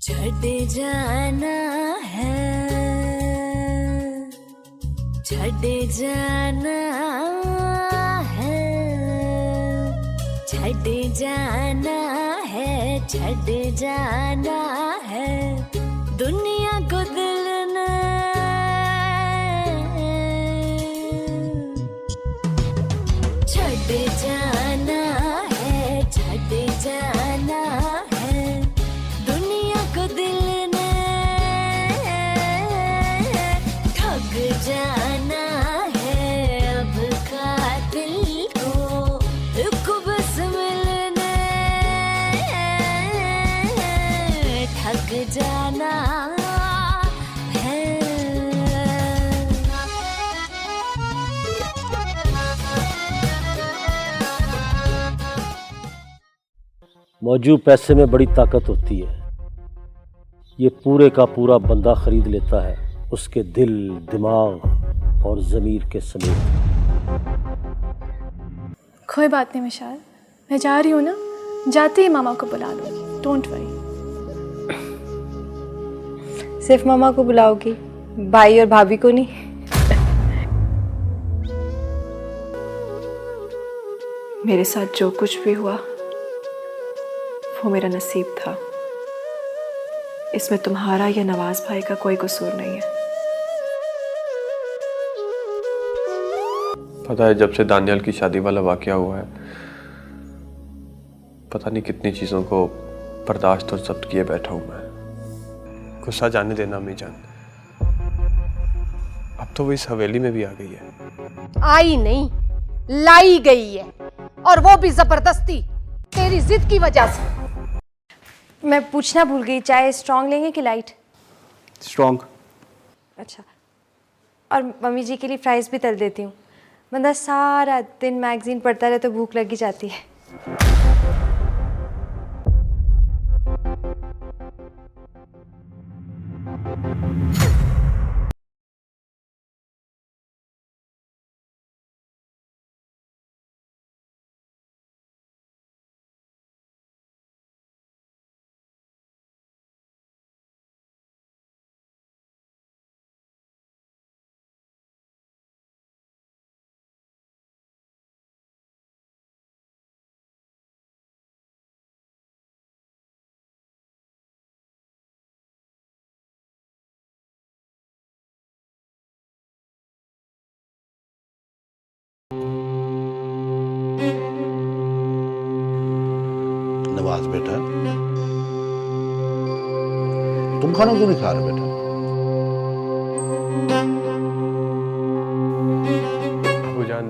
छड़ जाना है, छड़ जाना है, छड़ जाना है, छड़ जाना है दुनिया को दिल ने। छड़ जाना है, छड़ जाना है दुनिया को दिल ने। ठग जाना है अब कातिल को बस मिलने। ठग जाना है। मौजूद पैसे में बड़ी ताकत होती है। ये पूरे का पूरा बंदा खरीद लेता है, उसके दिल, दिमाग और ज़मीर के समेत। कोई बात नहीं विशाल, मैं जा रही हूँ ना, जाते ही मामा को बुला लूँगी, डोंट वरी। सिर्फ मामा को बुलाओगी, भाई और भाभी को नहीं? मेरे साथ जो कुछ भी हुआ वो मेरा नसीब था। इसमें तुम्हारा या नवाज भाई का कोई कसूर नहीं है। पता है, जब से दानियाल की शादी वाला वाकया हुआ है, पता नहीं कितनी चीजों को बर्दाश्त और जब्त किए बैठा हूं मैं। गुस्सा जाने देना अम्मी जान, अब तो वो इस हवेली में भी आ गई है। आई नहीं, लाई गई है, और वो भी जबरदस्ती, तेरी जिद की वजह से। मैं पूछना भूल गई, चाय स्ट्रॉन्ग लेंगे कि लाइट? स्ट्रॉन्ग। अच्छा, और मम्मी जी के लिए फ्राइज भी तल देती हूँ। बंदा सारा दिन मैगजीन पढ़ता रहे तो भूख लगी जाती है। नवाज बेटा, तुम खाना क्यों नहीं खा रहे बेटा? अबूजान,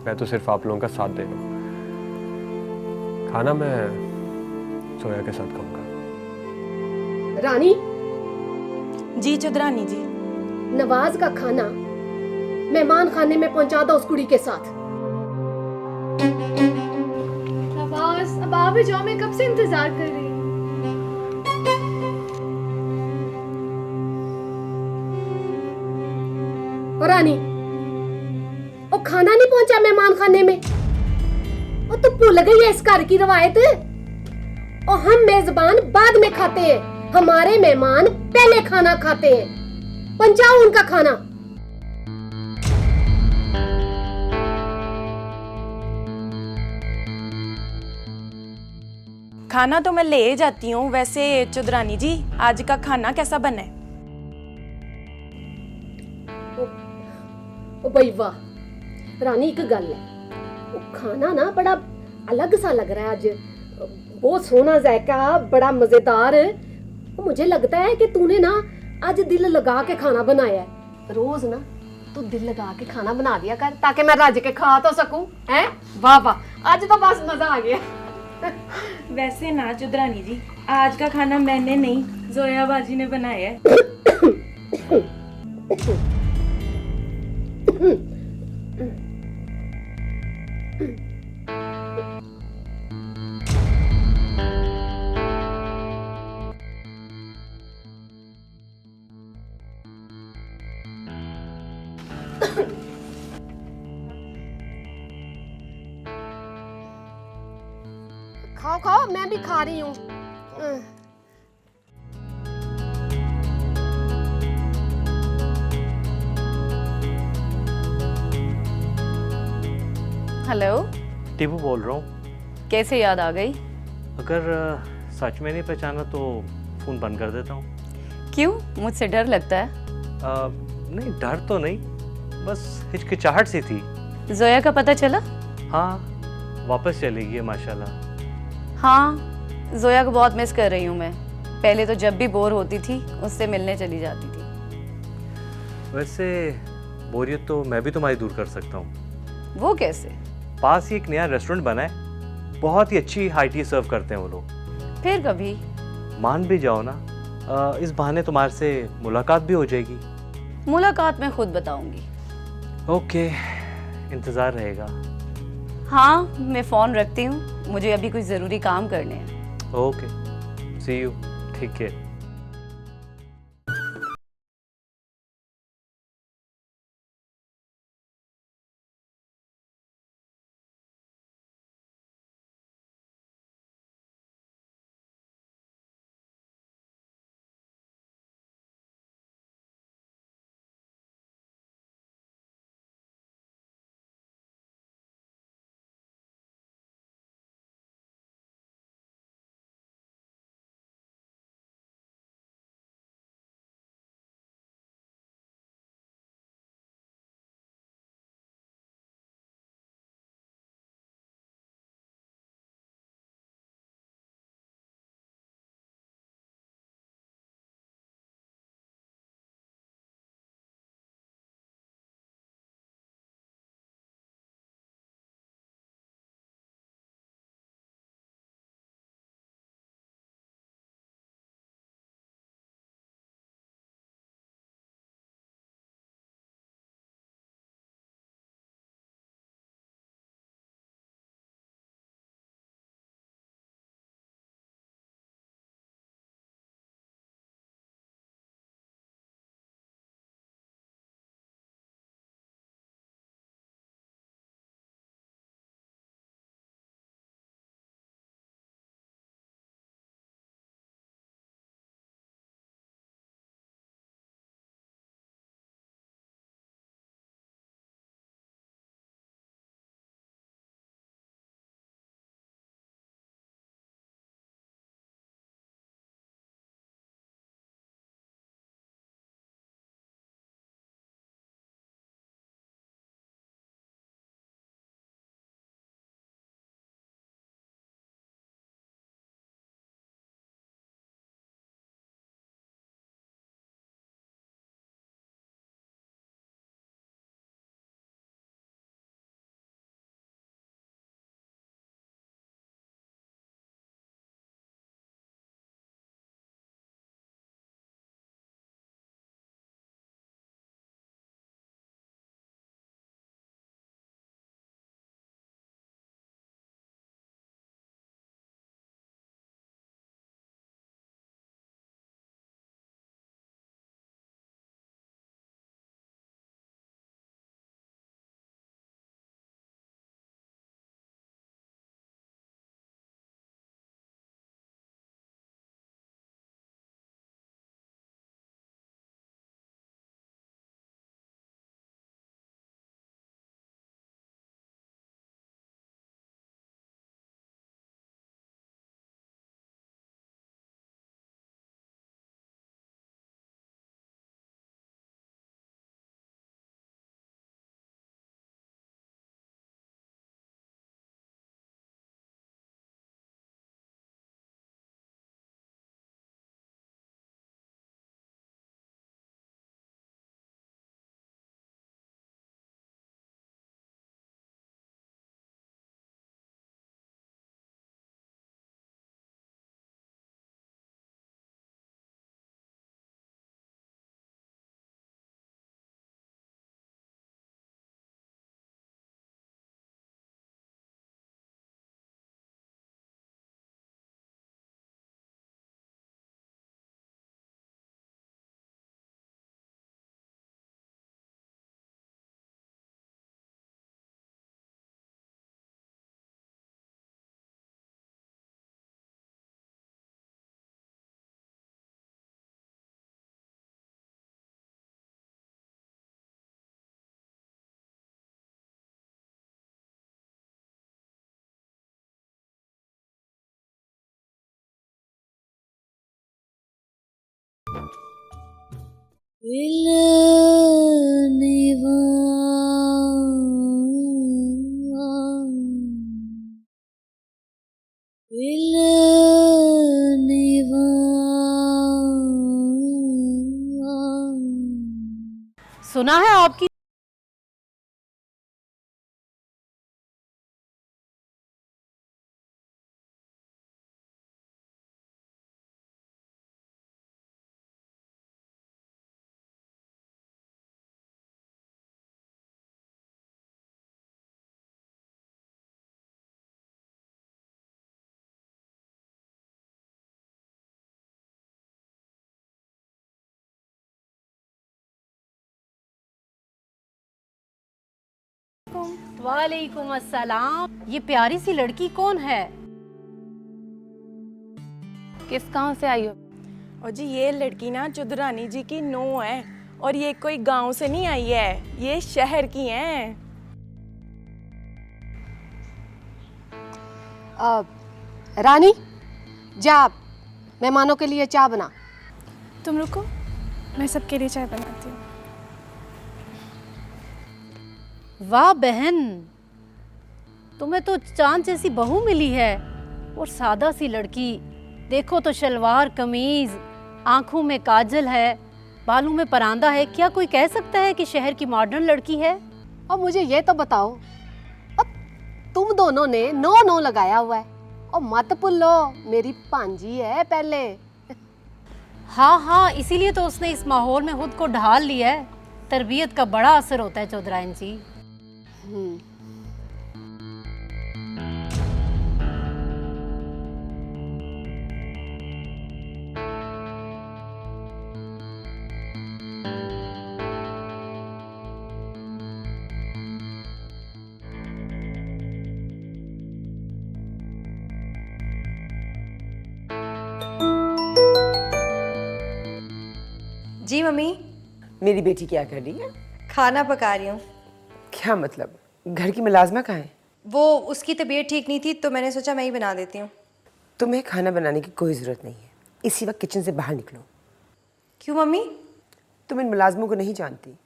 मैं तो सिर्फ आप लोगों का साथ दे रहा हूं। खाना मैं सोया के साथ खाऊंगा। रानी जी चुदरानी जी। नवाज का खाना मेहमान खाने में पहुंचा दो उस कुड़ी के साथ। नवाज, अब आ भी जाओ, मैं कब से इंतजार कर रही हूँ। और रानी, वो खाना नहीं पहुंचा मेहमान खाने में, और तू भूल गई है इस घर की रवायत। और हम मेजबान बाद में खाते हैं, हमारे मेहमान पहले खाना खाते हैं। पहुंचाओ उनका खाना। खाना तो मैं ले जाती हूँ। वैसे चुदरानी जी, आज का खाना कैसा बना है? ओ भाई वाह रानी, एक गल है, वो खाना ना बड़ा अलग सा लग रहा है आज। बहुत सोना जायका, बड़ा मजेदार। मुझे लगता है कि तूने ना आज दिल लगा के खाना बनाया है। रोज ना तू दिल लगा के खाना बना दिया कर, ताकि मैं रज के खा तो सकूं। हैं? वाह वाह, आज तो बस मजा आ गया। वैसे ना चुदरानी जी, आज का खाना मैंने नहीं, जोया बाजी ने बनाया है। खाओ खाओ, मैं भी खा रही हूँ। हेलो, टीपू बोल रहा हूँ। कैसे याद आ गई? अगर सच में नहीं पहचाना तो फ़ोन बंद कर देता हूँ। क्यों, मुझसे डर लगता है? नहीं, डर तो नहीं, बस हिचकिचाहट सी थी। जोया का पता चला? हाँ, वापस चली गई है माशाल्लाह। हाँ, जोया को बहुत मिस कर रही हूँ मैं। पहले तो जब भी बोर होती थी उससे मिलने चली जाती थी। वैसे बोरियत तो मैं भी तुम्हारी दूर कर सकता हूँ। वो कैसे? पास ही एक नया रेस्टोरेंट बना है, बहुत ही अच्छी हाई टी सर्व करते हैं वो लोग। फिर कभी मान भी जाओ ना, इस बहाने तुम्हारे से मुलाकात भी हो जाएगी। मुलाकात मैं खुद बताऊंगी। ओके, इंतज़ार रहेगा। हाँ, मैं फ़ोन रखती हूँ, मुझे अभी कुछ ज़रूरी काम करने हैं। ओके, सी यू, ठीक है। सुना है आपकी वालेकुम अस्सलाम। ये प्यारी सी लड़की कौन है? किस गांव से आई हो? और जी ये लड़की ना चौधरानी जी की नूह है, और ये कोई गांव से नहीं आई है, ये शहर की हैं। रानी जा मेहमानों के लिए चाय बना। तुम रुको, मैं सबके लिए चाय बनाती हूँ। वाह बहन, तुम्हें तो चांद जैसी बहू मिली है। और सादा सी लड़की, देखो तो शलवार कमीज, आंखों में काजल है, बालों में परांदा है। क्या कोई कह सकता है कि शहर की मॉडर्न लड़की है? और मुझे ये तो बताओ, अब तुम दोनों ने नो लगाया हुआ है, और मत भूलो मेरी भांजी है पहले। हाँ, इसीलिए तो उसने इस माहौल में खुद को ढाल लिया है। तरबियत का बड़ा असर होता है चौधराइन जी। जी मम्मी। मेरी बेटी क्या कर रही है? खाना पका रही हूँ। क्या मतलब? घर की मुलाजमा कहाँ है? वो उसकी तबीयत ठीक नहीं थी तो मैंने सोचा मैं ही बना देती हूँ। तुम्हें खाना बनाने की कोई ज़रूरत नहीं है। इसी वक्त किचन से बाहर निकलो। क्यों मम्मी? तुम इन मुलाजमों को नहीं जानती।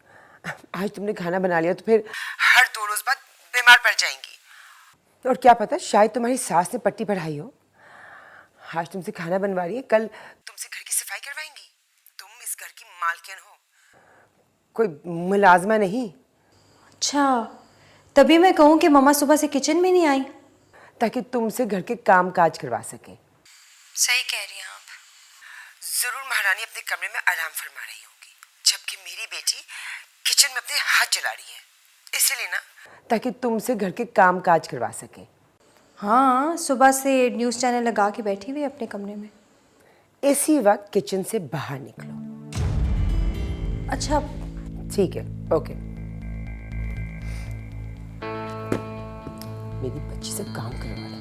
आज तुमने खाना बना लिया तो फिर हर 2 रोज़ बाद बीमार पड़ जाएंगी। और क्या पता, शायद तुम्हारी सास ने पट्टी पढ़ाई हो। आज तुमसे खाना बनवा रही है, कल तुमसे घर की सफाई करवाएंगी। तुम इस घर की मालकिन हो, कोई मुलाजमा नहीं। अच्छा, तभी मैं कहूँ कि मम्मा सुबह से किचन में नहीं आई, ताकि तुमसे घर के काम काज करवा सके। सही कह रही हैं आप। जरूर महारानी अपने कमरे में आराम फरमा रही होगी, जबकि मेरी बेटी किचन में अपने हाथ जला रही है। इसीलिए ना, ताकि तुमसे घर के काम काज करवा सके। हाँ, सुबह से न्यूज़ चैनल लगा के बैठी हुई अपने कमरे में। इसी वक्त किचन से बाहर निकलो। अच्छा ठीक है, ओके। मेरी बच्ची से काम करवा ले।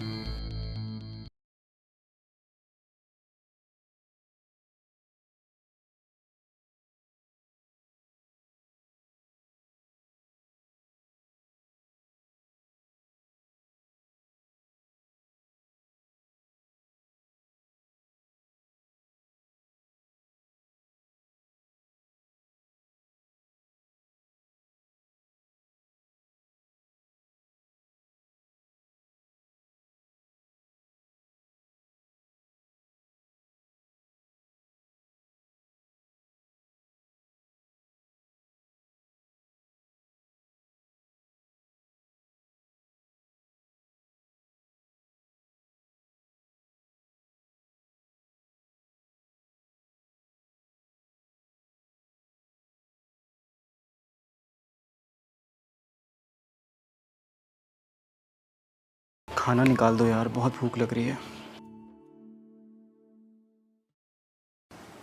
खाना निकाल दो यार, बहुत भूख लग रही है।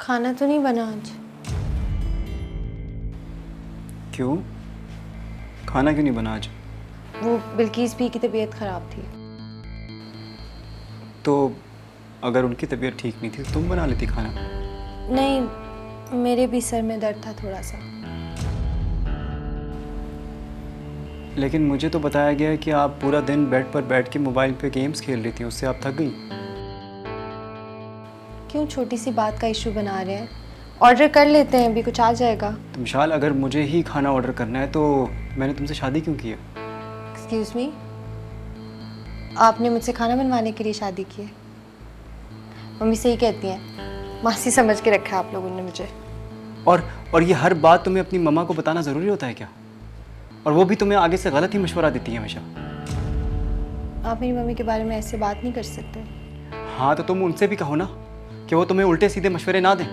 खाना तो नहीं बना आज। क्यों? खाना क्यों नहीं बना आज? वो बिल्किस भी की तबीयत खराब थी। तो अगर उनकी तबीयत ठीक नहीं थी तो तुम बना लेती खाना। नहीं, मेरे भी सर में दर्द था थोड़ा सा। लेकिन मुझे तो बताया गया है कि आप पूरा दिन बेड पर बैठ के मोबाइल पे गेम्स खेल रही थी, उससे आप थक गई। क्यों छोटी सी बात का इशू बना रहे हैं? ऑर्डर कर लेते हैं, अभी कुछ आ जाएगा। तो विशाल, अगर मुझे ही खाना ऑर्डर करना है तो मैंने तुमसे शादी क्यों की है? एक्सक्यूज़ मी, आपने मुझसे खाना बनवाने के लिए शादी की है? मम्मी सही कहती हैं, मासी समझ के रखा है आप लोगों ने मुझे। और ये हर बात तुम्हें अपनी मम्मा को बताना ज़रूरी होता है क्या? और वो भी तुम्हें आगे से गलत ही मशवरा देती है हमेशा। आप मेरी मम्मी के बारे में ऐसे बात नहीं कर सकते। हाँ, तो तुम उनसे भी कहो ना कि वो तुम्हें उल्टे सीधे मशवरे ना दें।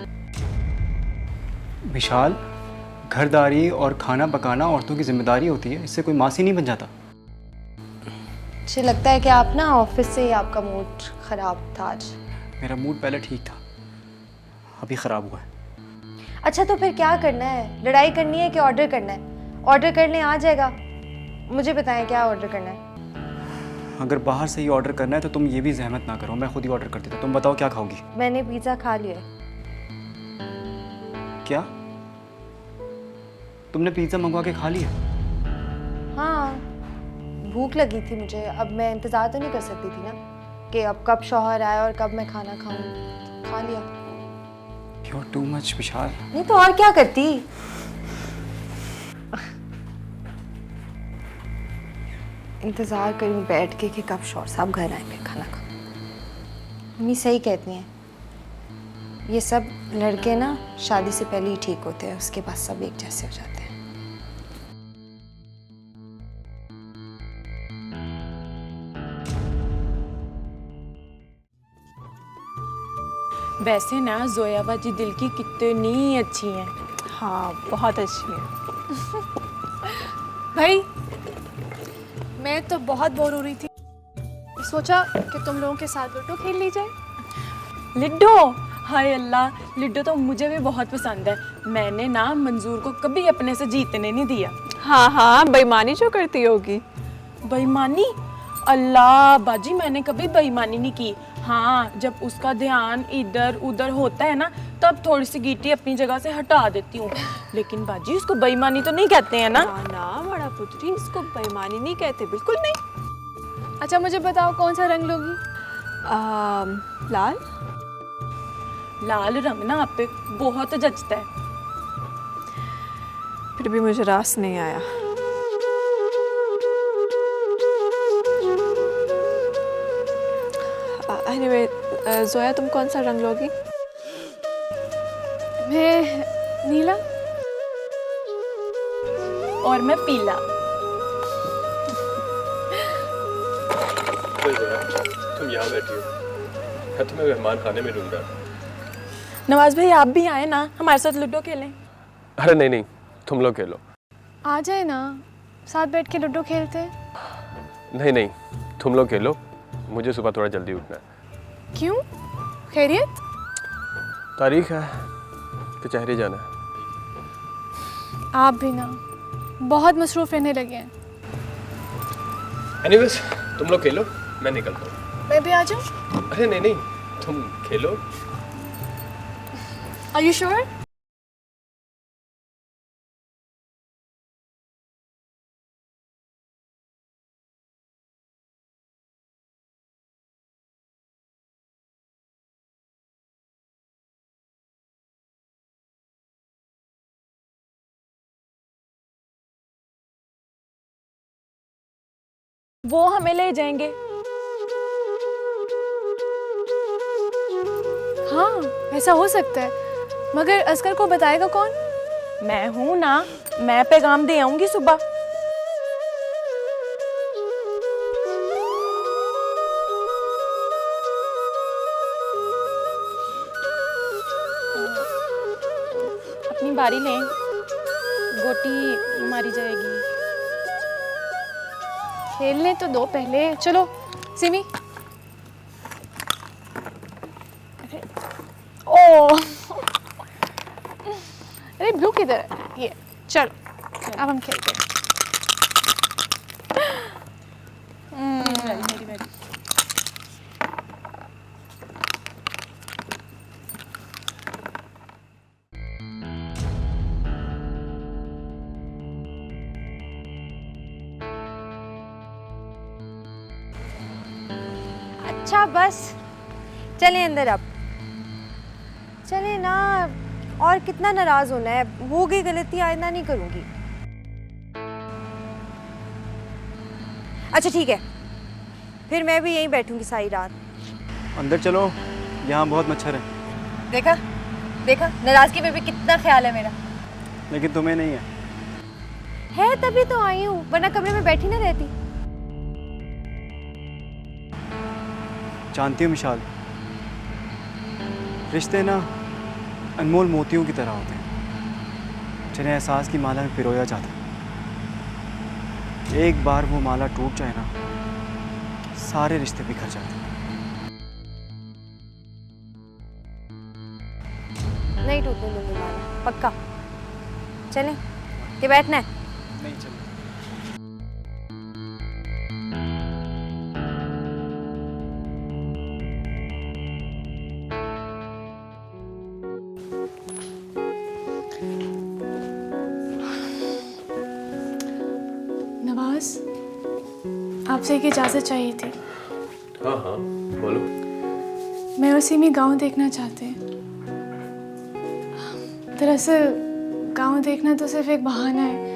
विशाल, घरदारी और खाना पकाना औरतों की जिम्मेदारी होती है, इससे कोई मासी नहीं बन जाता। मुझे लगता है कि आप ना ऑफिस से ही आपका मूड ख़राब था आज। मेरा मूड पहले ठीक था, अभी ख़राब हुआ है। अच्छा, तो फिर क्या करना है? लड़ाई करनी है कि ऑर्डर करना है? ऑर्डर करने आ जाएगा, मुझे बताएं क्या ऑर्डर करना है। अगर बाहर से ही ऑर्डर करना है तो तुम ये भी जहमत ना करो, मैं खुद ही ऑर्डर कर देता। तुम बताओ क्या खाओगी? मैंने पिज़्ज़ा खा लिया है। क्या? तुमने पिज़्ज़ा मंगवा के खा लिया? हाँ, भूख लगी थी मुझे। अब मैं इंतज़ार तो नहीं कर सकती थी ना कि अब कब शौहर आए और कब मैं खाना खाऊं। खा लिया। You're too much, विशाल। नहीं तो और क्या करती? इंतज़ार करूं बैठ के कि कब शौहर साहब घर आएंगे खाना खा। मम्मी सही कहती हैं, ये सब लड़के ना शादी से पहले ही ठीक होते हैं, उसके बाद सब एक जैसे हो जाते हैं। वैसे ना जोया बाजी दिल की कितनी अच्छी हैं। हाँ, बहुत अच्छी है। भाई, मैं तो बहुत बोर हो रही थी, सोचा कि तुम लोगों के साथ लूडो खेल ली जाए। लिड्डो? हाय अल्लाह, लिड्डो तो मुझे भी बहुत पसंद है। मैंने ना मंजूर को कभी अपने से जीतने नहीं दिया। हाँ हाँ, बेईमानी जो करती होगी। बेईमानी? अल्लाह बाजी, मैंने कभी बेईमानी नहीं की। हाँ, जब उसका ध्यान इधर उधर होता है ना, तब थोड़ी सी गीटी अपनी जगह से हटा देती हूँ। लेकिन बाजी, उसको बेईमानी तो नहीं कहते हैं ना? ना बड़ा पुत्री, इसको बेईमानी नहीं कहते, बिल्कुल नहीं। अच्छा, मुझे बताओ कौन सा रंग लोगी? लाल। लाल रंग ना आप पे बहुत जचता है। फिर भी मुझे रास नहीं आया। एनीवे, जोया तुम कौन सा रंग लोगी? मैं नीला। और मैं पीला। तुम यहाँ बैठी हो, मैं तुम्हें मेहमान खाने में ढूंढ रहा। नवाज भाई, आप भी आए ना, हमारे साथ लूडो खेलें। अरे नहीं नहीं, तुम लोग खेलो। आ जाए ना, साथ बैठ के लूडो खेलते। नहीं नहीं, तुम लोग खेलो, मुझे सुबह थोड़ा जल्दी उठना है। क्यों? खैरियत? तारीख है, कचहरी जाना है। आप भी ना बहुत मसरूफ रहने लगे हैं। एनीवेज, तुम लोग खेलो, मैं निकलता हूँ। मैं भी आ जाऊँ? अरे नहीं नहीं, तुम खेलो। Are you sure? वो हमें ले जाएंगे। हाँ, ऐसा हो सकता है, मगर असगर को बताएगा कौन? मैं हूं ना, मैं पैगाम दे आऊंगी सुबह। अपनी बारी लें, गोटी मारी जाएगी। खेलने तो दो पहले। चलो सिमी। ओ, अरे ब्लू किधर है? ये चलो, अब हम खेलते हैं। मेरी बारी। अच्छा बस, चले अंदर अब। चले ना, और कितना नाराज होना है, हो गई गलती, आइंदा नहीं करूँगी। अच्छा ठीक है, फिर मैं भी यहीं बैठूंगी सारी रात। अंदर चलो, यहाँ बहुत मच्छर है। देखा देखा, नाराजगी में भी कितना ख्याल है मेरा। लेकिन तुम्हें नहीं है तभी तो आई हूँ, वरना कमरे में बैठी ना रहती। जानती हूँ मिशाल, रिश्ते ना अनमोल मोतियों की तरह होते हैं जिन्हें एहसास की माला में पिरोया जाता है। एक बार वो माला टूट जाए ना, सारे रिश्ते बिखर जाते हैं। नहीं टूटने दूंगी माला, पक्का। चलें कि बैठना है? नहीं चलो। नवाज, आपसे एक इजाज़त चाहिए थी। हाँ हाँ बोलो। मैं और सिमी गांव देखना चाहते हैं। दरअसल गांव देखना तो सिर्फ एक बहाना है।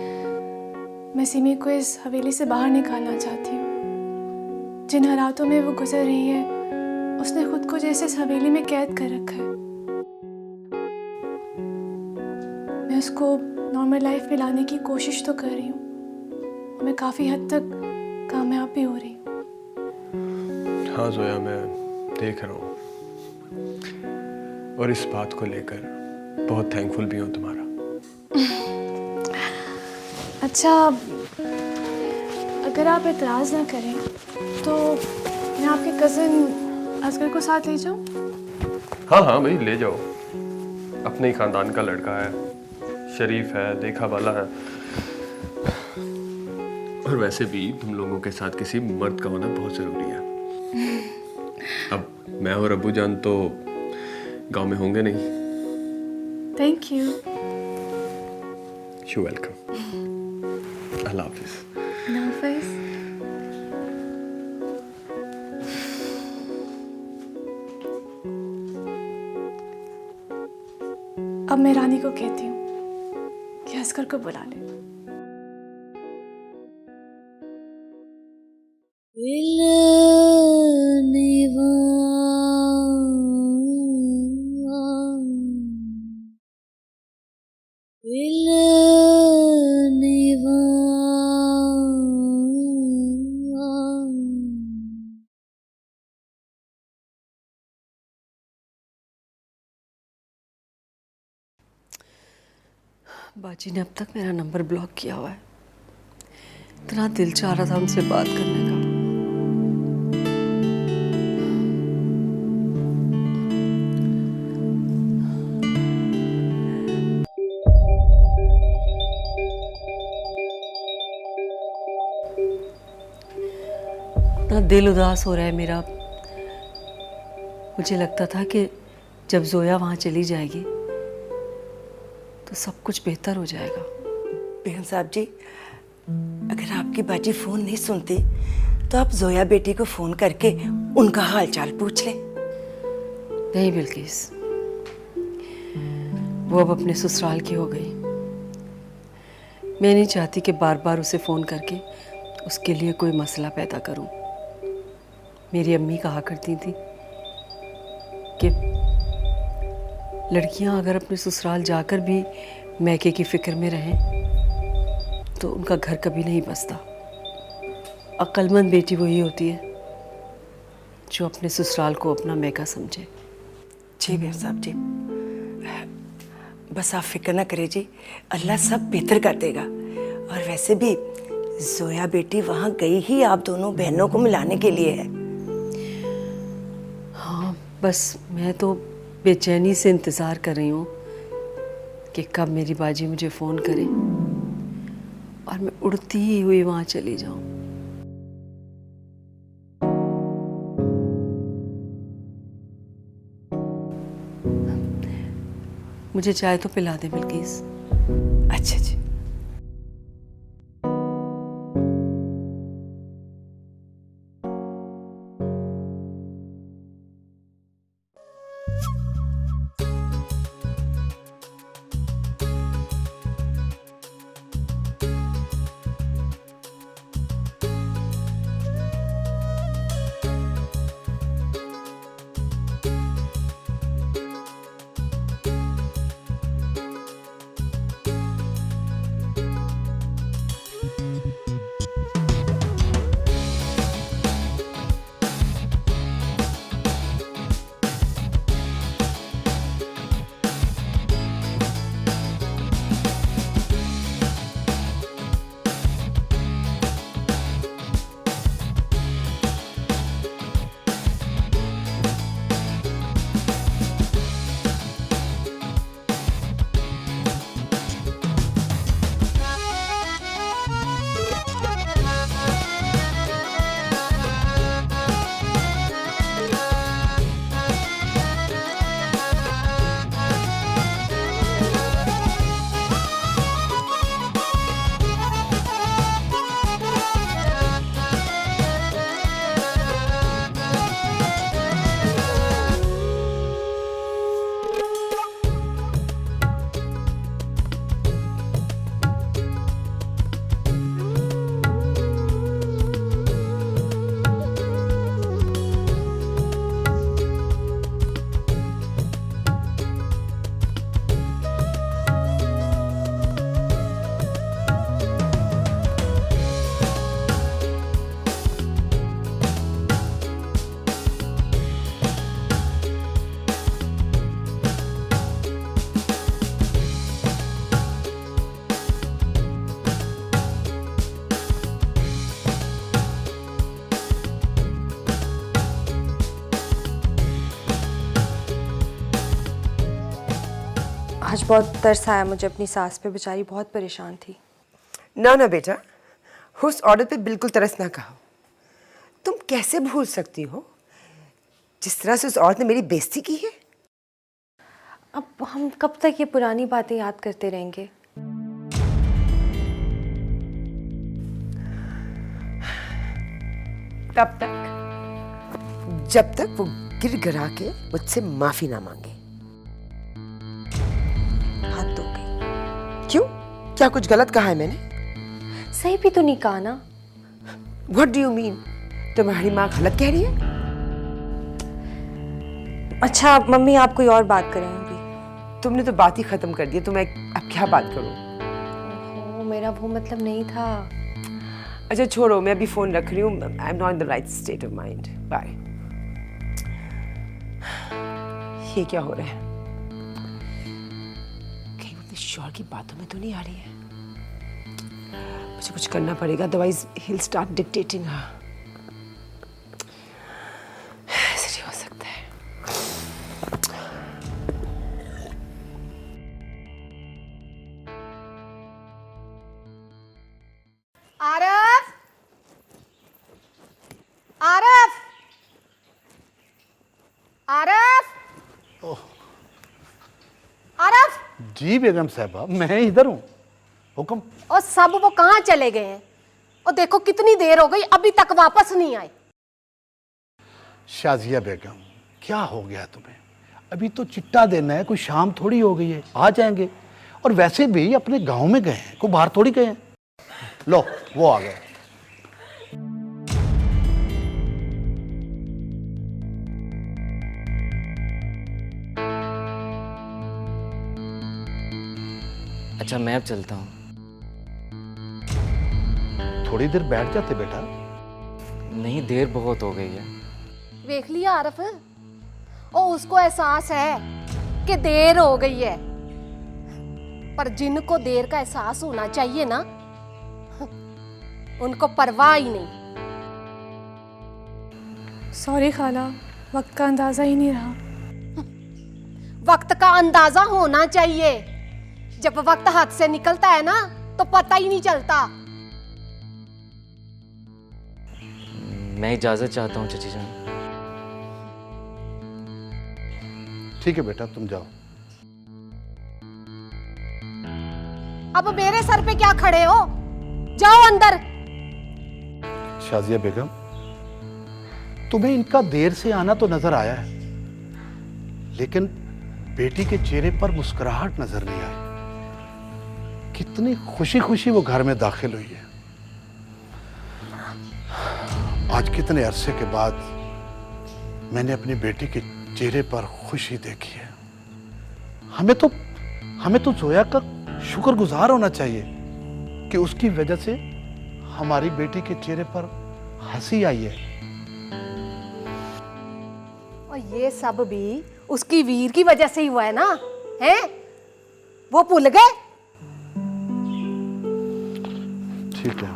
मैं सिमी को इस हवेली से बाहर निकालना चाहती हूँ। जिन हालातों में वो गुजर रही है, उसने खुद को जैसे इस हवेली में कैद कर रखा है। मैं उसको नॉर्मल लाइफ में लाने की कोशिश तो कर रही हूँ, मैं काफ़ी हद तक कामयाब भी हो रही हूँ। हाँ जोया, मैं देख रहा हूँ और इस बात को लेकर बहुत थैंकफुल भी हूँ तुम्हारा। अच्छा, अगर आप एतराज़ ना करें तो मैं आपके कज़न असगर को साथ ले जाऊँ? हाँ हाँ भाई ले जाओ, अपने ही खानदान का लड़का है, शरीफ है, देखा वाला है। और वैसे भी तुम लोगों के साथ किसी मर्द का होना बहुत ज़रूरी है। अब मैं और अब्बू जान तो गांव में होंगे नहीं। Thank you. You welcome. अल्लाह हाफिज़। अल्लाह हाफिज़। अब मैं रानी को कहती हूँ कि असगर को बुला ले। बाजी ने अब तक मेरा नंबर ब्लॉक किया हुआ है। इतना दिल चाह रहा था उनसे बात करने का। इतना दिल उदास हो रहा है मेरा। मुझे लगता था कि जब जोया वहाँ चली जाएगी तो सब कुछ बेहतर हो जाएगा। बेगम साहब जी, अगर आपकी बाजी फ़ोन नहीं सुनती तो आप जोया बेटी को फ़ोन करके उनका हाल चाल पूछ लें। नहीं बिल्किस, वो अब अपने ससुराल की हो गई। मैं नहीं चाहती कि बार बार उसे फ़ोन करके उसके लिए कोई मसला पैदा करूं। मेरी अम्मी कहा करती थी कि लड़कियां अगर अपने ससुराल जाकर भी मैके की फ़िक्र में रहें तो उनका घर कभी नहीं बसता। अक्लमंद बेटी वही होती है जो अपने ससुराल को अपना मैका समझे। जी बेगम साहब जी, बस आप फिक्र ना करें जी, अल्लाह सब बेहतर कर देगा। और वैसे भी जोया बेटी वहाँ गई ही आप दोनों बहनों को मिलाने के लिए है। हाँ, बस मैं तो बेचैनी से इंतज़ार कर रही हूँ कि कब मेरी बाजी मुझे फ़ोन करे और मैं उड़ती ही हुई वहाँ चली जाऊँ। मुझे चाय तो पिला दे बिल्किस। अच्छा जी। आज बहुत तरस आया मुझे अपनी सास पे, बेचारी बहुत परेशान थी। ना ना बेटा, उस औरत पे बिल्कुल तरस ना खाओ। तुम कैसे भूल सकती हो जिस तरह से उस औरत ने मेरी बेइज्जती की है। अब हम कब तक ये पुरानी बातें याद करते रहेंगे? तब तक जब तक वो गिड़गिड़ा के मुझसे माफी ना मांगे। हद हो गई। क्यों? क्या कुछ गलत कहा है मैंने? सही भी तो नहीं कहा ना। What do you mean? तुम्हारी माँ गलत कह रही है? अच्छा मम्मी, आप कोई और बात करें अभी। तुमने तो बात ही खत्म कर दी, तो मैं अब क्या बात करूं? ओहो, मेरा वो मतलब नहीं था। अच्छा छोड़ो, मैं अभी फोन रख रही हूँ। I am not in the right state of mind. Bye. ये क्या हो रहा है? कहीं वो अपने शौहर की बातों में तो नहीं आ रही है? मुझे कुछ करना पड़ेगा, अदरवाइज ही विल स्टार्ट डिक्टेटिंग हर। ऐसे नहीं हो सकता है। आरफ, आरफ, आरफ, आरफ। जी बेगम साहबा, मैं इधर हूँ। हुक्म। और सब वो कहाँ चले गए हैं? और देखो कितनी देर हो गई, अभी तक वापस नहीं आए। शाजिया बेगम, क्या हो गया तुम्हें? अभी तो चिट्टा देना है, कोई शाम थोड़ी हो गई है, आ जाएंगे। और वैसे भी अपने गांव में गए हैं, कोई बाहर थोड़ी गए हैं। लो वो आ गए। अच्छा मैं अब चलता हूँ। थोड़ी देर बैठ जाते बेटा। नहीं, देर बहुत हो गई है। देख लिया आरफ, और उसको एहसास है कि देर हो गई है, पर जिनको देर का एहसास होना चाहिए ना, उनको परवाह ही नहीं। सॉरी खाला, वक्त का अंदाजा ही नहीं रहा। वक्त का अंदाजा होना चाहिए। जब वक्त हाथ से निकलता है ना, तो पता ही नहीं चलता। मैं इजाजत चाहता हूँ चाची जान। ठीक है बेटा, तुम जाओ। अब मेरे सर पे क्या खड़े हो? जाओ अंदर। शाजिया बेगम, तुम्हें इनका देर से आना तो नजर आया है, लेकिन बेटी के चेहरे पर मुस्कुराहट नजर नहीं आई। कितनी खुशी खुशी वो घर में दाखिल हुई है। आज कितने अरसे के बाद मैंने अपनी बेटी के चेहरे पर खुशी देखी है। हमें तो जोया का शुक्रगुजार होना चाहिए कि उसकी वजह से हमारी बेटी के चेहरे पर हंसी आई है। और ये सब भी उसकी वीर की वजह से ही हुआ है ना? हैं? वो भूल गए? ठीक है।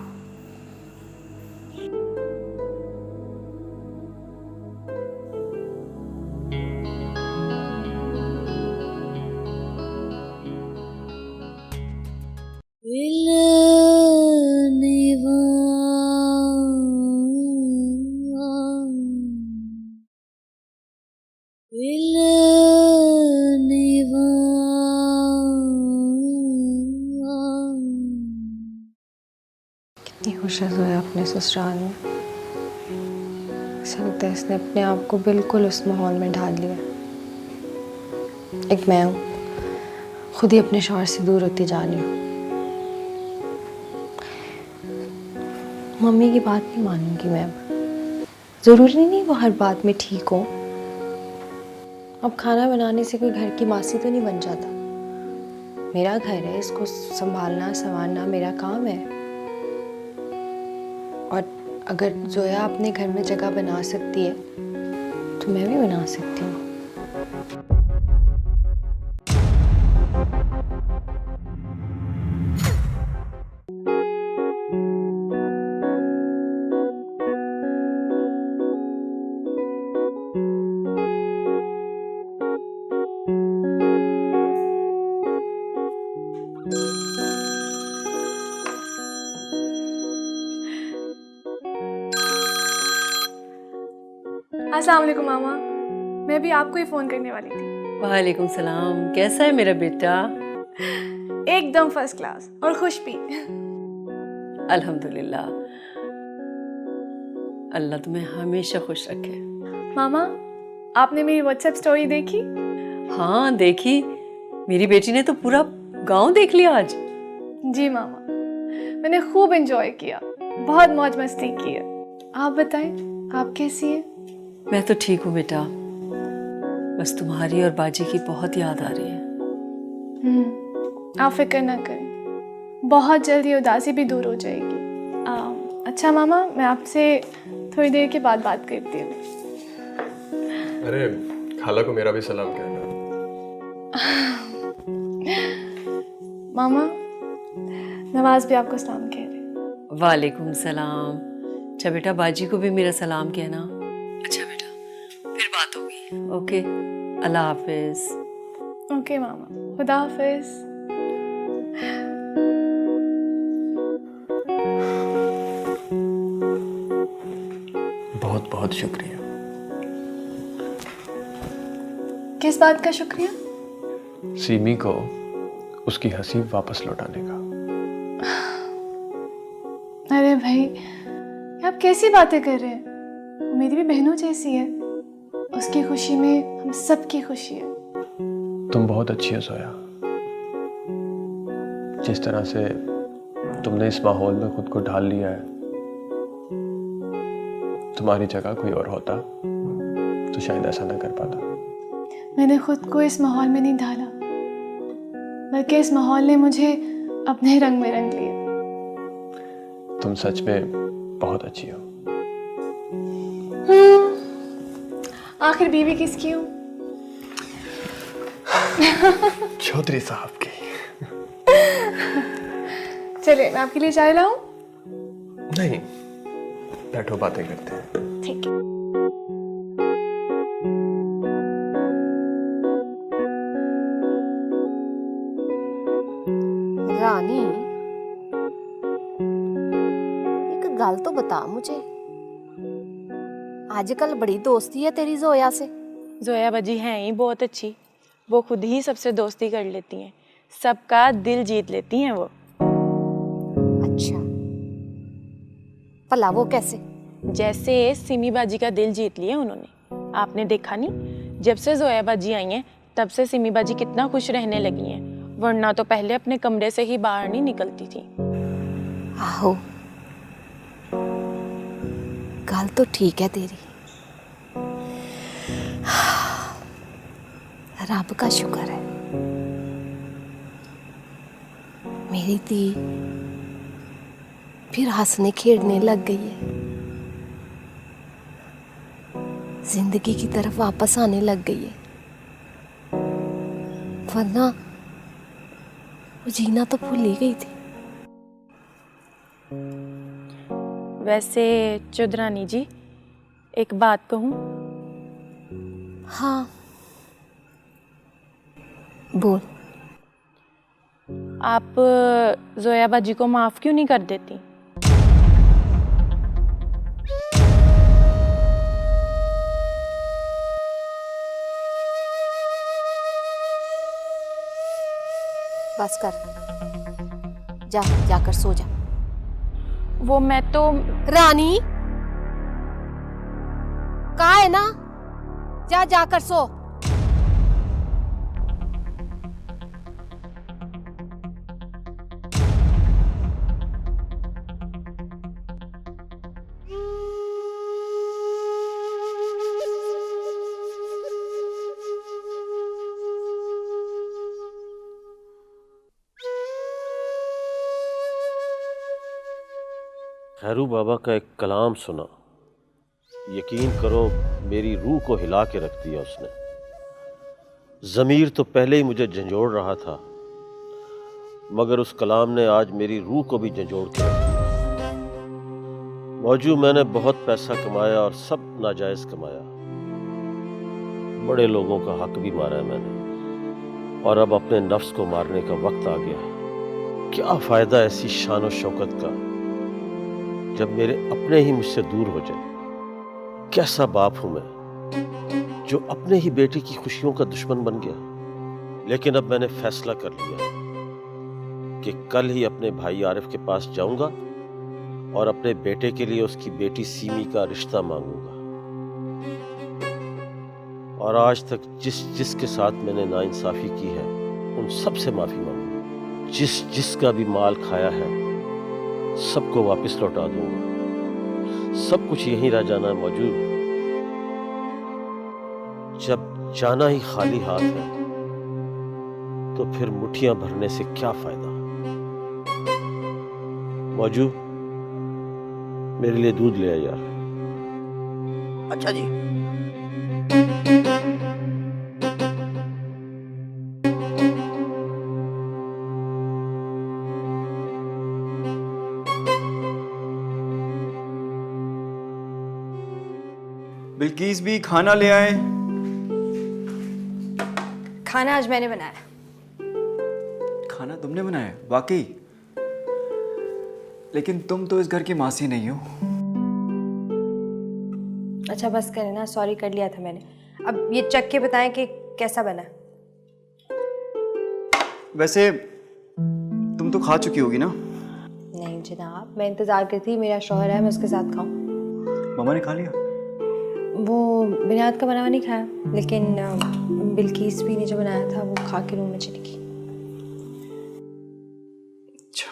कितनी खुश है जोया अपने ससुराल में। ऐसा लगता है इसने अपने आप को बिल्कुल उस माहौल में ढाल लिया। एक मैं हूँ, खुद ही अपने शौहर से दूर होती जा रही हूँ। मम्मी की बात नहीं मानूंगी मैं अब। ज़रूरी नहीं वो हर बात में ठीक हो। अब खाना बनाने से कोई घर की मासी तो नहीं बन जाता। मेरा घर है, इसको संभालना संवारना मेरा काम है। और अगर जोया अपने घर में जगह बना सकती है तो मैं भी बना सकती हूँ। अस्सलाम वालेकुम मामा। मैं भी आपको ही फ़ोन करने वाली थी। वालेकुम सलाम, कैसा है मेरा बेटा? एकदम फर्स्ट क्लास और खुश भी। अल्हम्दुलिल्लाह, अल्लाह तुम्हें हमेशा खुश रखे। मामा, आपने मेरी व्हाट्सएप स्टोरी देखी? हाँ देखी, मेरी बेटी ने तो पूरा गांव देख लिया आज। जी मामा, मैंने खूब एंजॉय किया, बहुत मौज मस्ती की है। आप बताएं, आप कैसी हैं? मैं तो ठीक हूँ बेटा, बस तुम्हारी और बाजी की बहुत याद आ रही है। आप फिक्र ना करें, बहुत जल्द ये उदासी भी दूर हो जाएगी। अच्छा मामा, मैं आपसे थोड़ी देर के बाद बात करती हूँ। अरे खाला को मेरा भी सलाम कहना। मामा, नवाज भी आपको सलाम कह रहे। वालेकुम सलाम। अच्छा बेटा, बाजी को भी मेरा सलाम कहना। अच्छा बेटा, फिर बात होगी। ओके, अल्लाह हाफिज। ओके मामा, खुदा हाफिज। बहुत बहुत शुक्रिया। किस बात का शुक्रिया? सीमी को उसकी हंसी वापस लौटाने का। अरे भाई, आप कैसी बातें कर रहे हैं? वो मेरी भी बहनों जैसी है। उसकी खुशी में हम सबकी खुशी है। तुम बहुत अच्छी हो जोया। जिस तरह से तुमने इस माहौल में खुद को ढाल लिया है, तुम्हारी जगह कोई और होता तो शायद ऐसा ना कर पाता। मैंने खुद को इस माहौल में नहीं ढाला, बल्कि इस माहौल ने मुझे अपने रंग में रंग लिया। तुम सच में बहुत अच्छी हो। आखिर बीवी किसकी हूँ? चौधरी साहब की। चलिए, मैं आपके लिए चाय लाऊं? नहीं, बैठो बातें करते हैं। ठीक है। रानी, एक गल तो बता मुझे, आजकल बड़ी दोस्ती है तेरी जोया से। जोया बाजी हैं ही बहुत अच्छी, वो खुद ही सबसे दोस्ती कर लेती हैं, सबका दिल जीत लेती हैं वो। अच्छा, भला वो कैसे? जैसे सिमी बाजी का दिल जीत लिया उन्होंने। आपने देखा नहीं, जब से जोया बाजी आई हैं तब से सिमी बाजी कितना खुश रहने लगी हैं, वरना तो पहले अपने कमरे से ही बाहर नहीं निकलती थी। आहो, गल तो ठीक है तेरी। रब का शुक्र है, मेरी धी फिर हंसने खेलने लग गई है, जिंदगी की तरफ वापस आने लग गई है, वरना वो जीना तो भूल ही गई थी। वैसे चौधरानी जी, एक बात कहूँ? हाँ, बोल। आप जोया बाजी को माफ क्यों नहीं कर देती? बस कर, जा जाकर सो जा। वो मैं तो रानी, कहा है ना, जा जाकर सो। खैरू बाबा का एक कलाम सुना, यकीन करो मेरी रूह को हिला के रख दिया उसने। ज़मीर तो पहले ही मुझे झंझोड़ रहा था, मगर उस कलाम ने आज मेरी रूह को भी झंझोड़ के रख दिया। मौजू, मैंने बहुत पैसा कमाया और सब नाजायज़ कमाया, बड़े लोगों का हक भी मारा है मैंने, और अब अपने नफ्स को मारने का वक्त आ गया है। क्या फ़ायदा ऐसी शान और शौकत का जब मेरे अपने ही मुझसे दूर हो जाए। कैसा बाप हूं मैं, जो अपने ही बेटे की खुशियों का दुश्मन बन गया। लेकिन अब मैंने फैसला कर लिया कि कल ही अपने भाई आरिफ के पास जाऊंगा और अपने बेटे के लिए उसकी बेटी सीमी का रिश्ता मांगूंगा। और आज तक जिसके साथ मैंने नाइंसाफी की है उन सब से माफी मांगूंगा। जिसका भी माल खाया है सबको वापस लौटा दूंगा। सब कुछ यहीं रह जाना है मौजूद। जब जाना ही खाली हाथ है तो फिर मुट्ठियां भरने से क्या फायदा। मौजू, मेरे लिए दूध ले आ यार। अच्छा जी। बिल्किस भी खाना ले आए। खाना आज मैंने बनाया। खाना तुमने बनाया? वाकई? लेकिन तुम तो इस घर की मासी नहीं हो। अच्छा बस करें ना, सॉरी कर लिया था मैंने। अब ये चख के बताएं कि कैसा बना। वैसे तुम तो खा चुकी होगी ना? नहीं जनाब, मैं इंतजार करती, मेरा शौहर है, मैं उसके साथ खाऊं। मामा ने खा लिया? वो बिनात का बना हुआ नहीं खाया, लेकिन बिल्किस भी ने जो बनाया था वो खा के रूम में चली गई। अच्छा,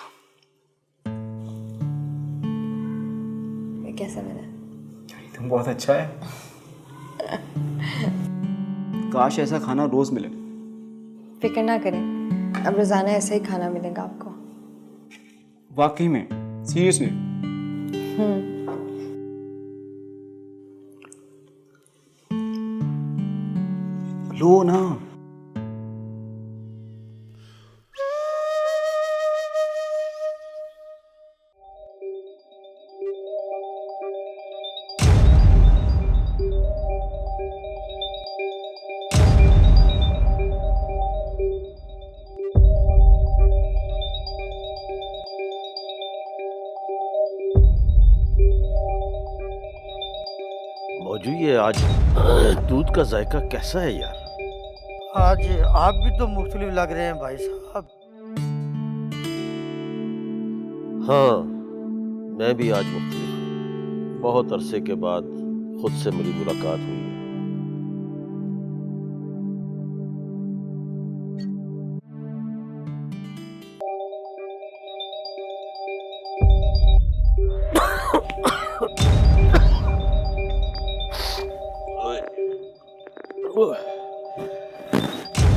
कैसा बना? तुम बहुत अच्छा है। काश ऐसा खाना रोज मिले। फिक्र ना करें, अब रोजाना ऐसा ही खाना मिलेगा आपको। वाकई में? सीरियसली? लो ना। मौजू, ये आज दूध का जायका कैसा है यार? आज आप भी तो मुख्तलिफ लग रहे हैं भाई साहब। हाँ, मैं भी आज मुख्तलिफ हूँ। बहुत अरसे के बाद खुद से मेरी मुलाकात हुई है।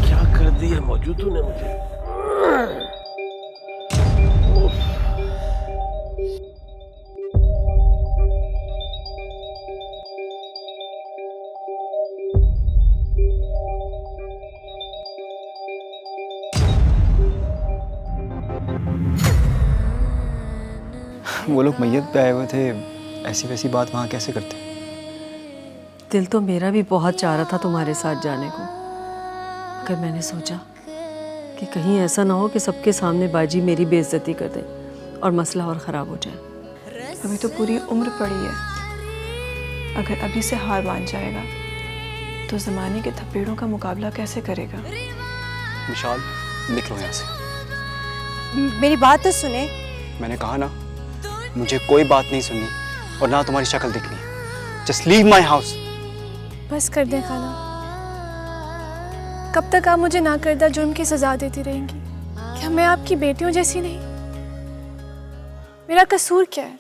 क्या कर दिया मौजूद तूने मुझे? वो लोग मैयत पे आए हुए थे, ऐसी वैसी बात वहाँ कैसे करते? दिल तो मेरा भी बहुत चाह रहा था तुम्हारे साथ जाने को, मगर मैंने सोचा कि कहीं ऐसा ना हो कि सबके सामने बाजी मेरी बेइज्जती कर दे और मसला और ख़राब हो जाए। अभी तो पूरी उम्र पड़ी है, अगर अभी से हार मान जाएगा तो ज़माने के थपेड़ों का मुकाबला कैसे करेगा? विशाल, निकलो यहाँ से। मेरी बात तो सुने। मैंने कहा ना, मुझे कोई बात नहीं सुननी और ना तुम्हारी शक्ल देखनी। Just leave my house. बस कर दें खाला, कब तक आप मुझे ना करदा जुर्म की सजा देती रहेंगी? क्या मैं आपकी बेटियों जैसी नहीं? मेरा कसूर क्या है?